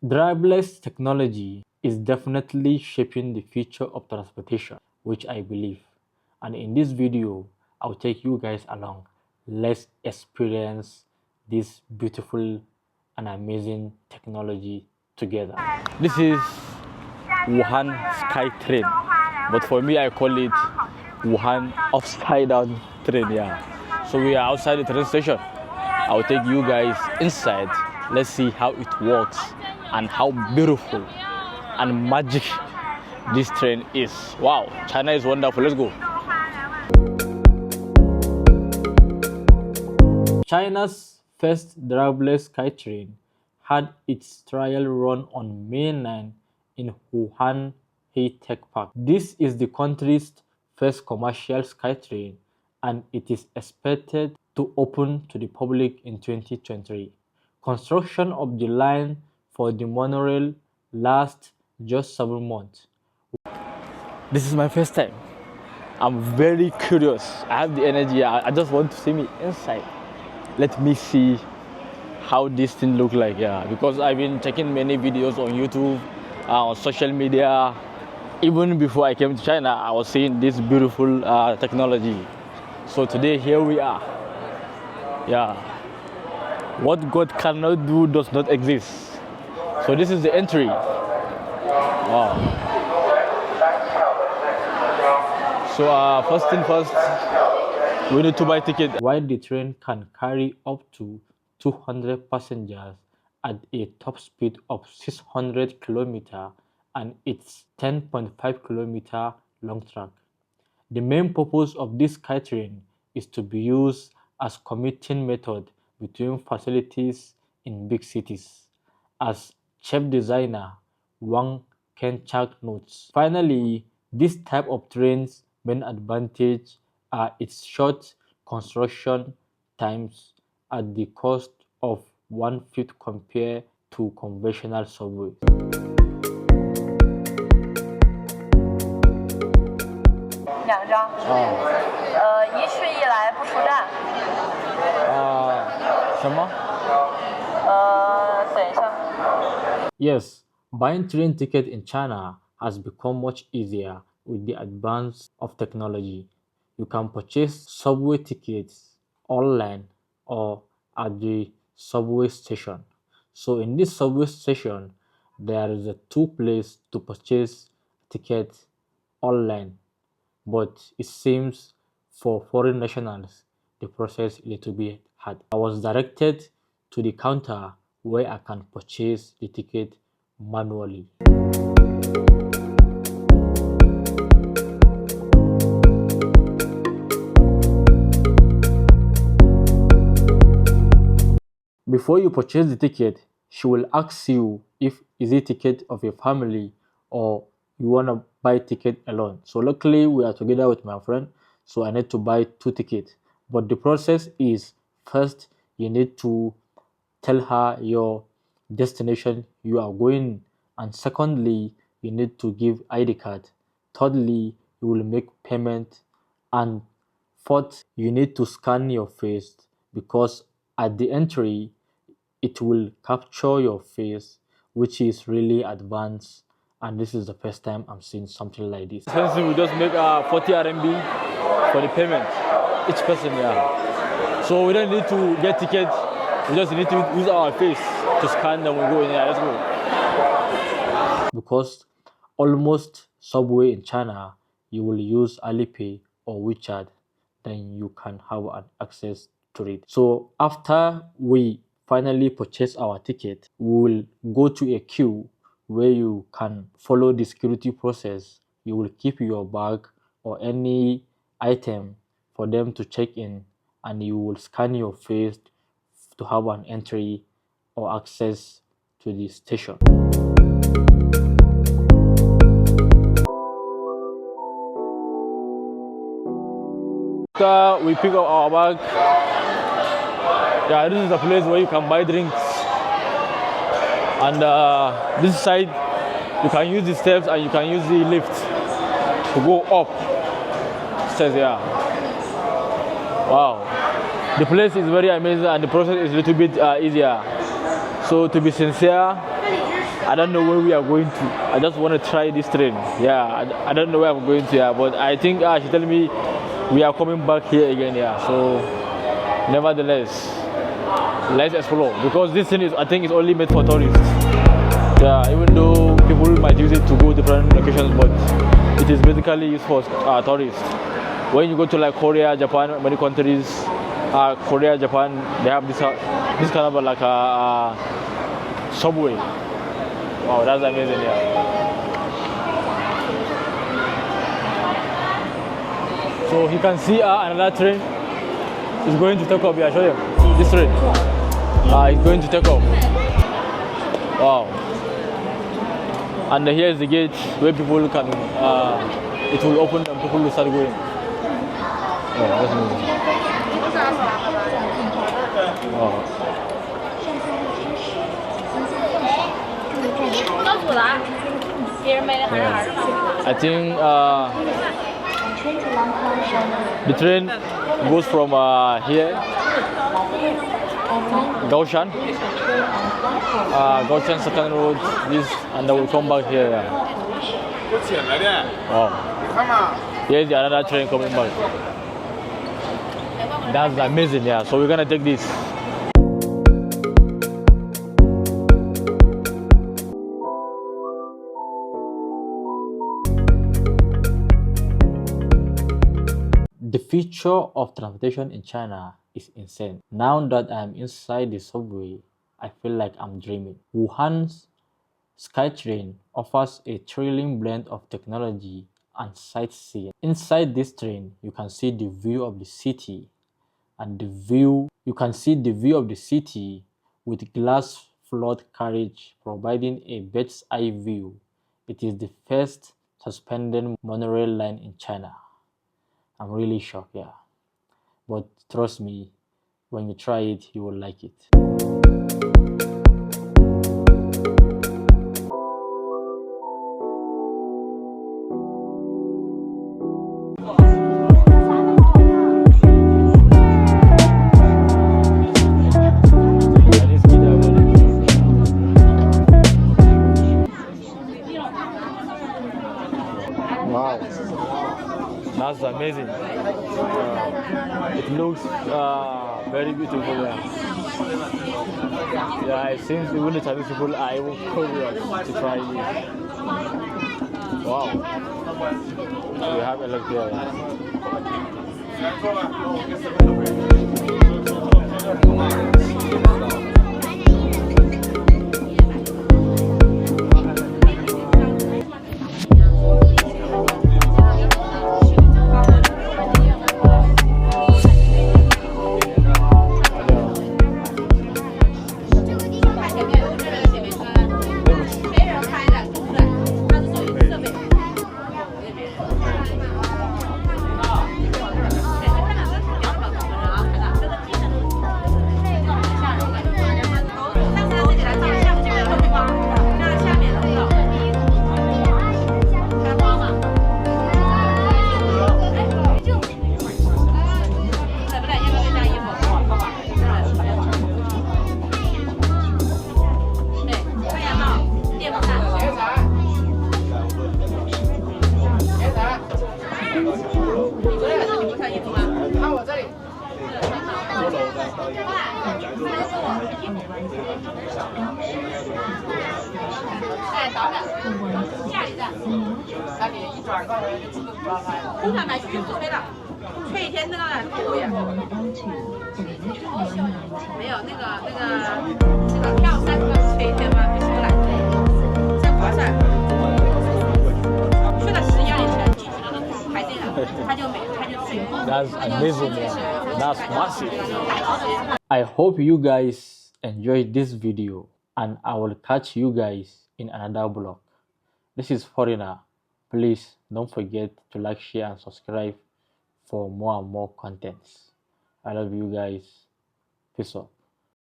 Driverless technology is definitely shaping the future of transportation, which I believe. And in this video, I'll take you guys along. Let's experience this beautiful and amazing technology together. This is Wuhan Sky Train, but for me, I call it Wuhan Upside Down Train. Yeah. So we are outside the train station. I'll take you guys inside. Let's see how it works and how beautiful and magic this train is. Wow, China is wonderful. Let's go. China's first driverless sky train had its trial run on May 9 in Wuhan Tech Park. This is the country's first commercial sky train, and it is expected to open to the public in 2023. Construction of the line for the monorail lasts just 7 months. This is my first time. I'm very curious. I have the energy. I just want to see me inside. Let me see how this thing look like. Yeah, because I've been checking many videos on YouTube, on social media. Even before I came to China, I was seeing this beautiful technology. So today, here we are. Yeah. What God cannot do does not exist. So this is the entry. Wow. So first thing first, we need to buy ticket. While the train can carry up to 200 passengers at a top speed of 600 km and its 10.5 km long track. The main purpose of this sky train is to be used as commuting method between facilities in big cities, as chief designer Wang Kenchak notes. Finally, this type of train's main advantage are its short construction times at the cost of 1/5 compared to conventional subways. Yes, buying train ticket in China has become much easier with the advance of technology. You can purchase subway tickets online or at the subway station. So in this subway station, there is a two place to purchase tickets online. But it seems for foreign nationals, the process is a little bit hard. I was directed to the counter where I can purchase the ticket manually. Before you purchase the ticket, she will ask you if is it ticket of your family or you want to buy ticket alone. So luckily we are together with my friend, so I need to buy 2 tickets. But the process is, first you need to tell her your destination you are going, and secondly you need to give ID card. Thirdly, you will make payment, and fourth, you need to scan your face, because at the entry it will capture your face, which is really advanced, and this is the first time I'm seeing something like this. We just make 40 RMB for the payment each person. Yeah, so we don't need to get tickets, we just need to use our face to scan them. We go in there. Let's go. Because almost subway in China you will use Alipay or WeChat, then you can have an access to it. So after we finally purchase our ticket, we will go to a queue where you can follow the security process. You will keep your bag or any item for them to check in, and you will scan your face to have an entry or access to the station. After we pick up our bag, yeah, this is the place where you can buy drinks, and this side you can use the steps and you can use the lift to go up stairs. Yeah, wow, the place is very amazing and the process is a little bit easier. So to be sincere, I don't know where we are going to. I just want to try this train. Yeah, I don't know where I'm going to. Yeah, but I think she's telling me we are coming back here again. Yeah, so nevertheless, let's explore because this thing is, I think, it's only made for tourists. Yeah, even though people might use it to go different locations, but it is basically used for tourists. When you go to like Korea, Japan, many countries, Korea, Japan, they have this kind of like a subway. Wow, that's amazing, yeah. So you can see another train is going to take off. Yeah, show you. This train is going to take off. Wow. And here is the gate where people can, it will open and people will start going. Oh, that's amazing. Wow. Yeah. I think the train goes from here, Gaoshan, Gaoshan second road, this, and then we'll come back here. Yeah. Wow. Here's the another train coming back. That's amazing, yeah. So we're gonna take this. The future of transportation in China is insane. Now that I'm inside the subway, I feel like I'm dreaming. Wuhan's SkyTrain offers a thrilling blend of technology and sightseeing. Inside this train, you can see the view of the city, and you can see the view of the city with glass flood carriage providing a bird's eye view. It is the first suspended monorail line in China. I'm really shocked, yeah. But trust me, when you try it, you will like it. Wow, that's amazing. It looks very beautiful. Yeah, it seems even the Chinese people are even curious to try it. Wow, we have a look here. That's amazing, man. That's massive. I hope you guys enjoyed this video, and I will catch you guys in another vlog. This is Foreigner. Please don't forget to like, share, and subscribe for more and more contents. I love you guys. Peace out.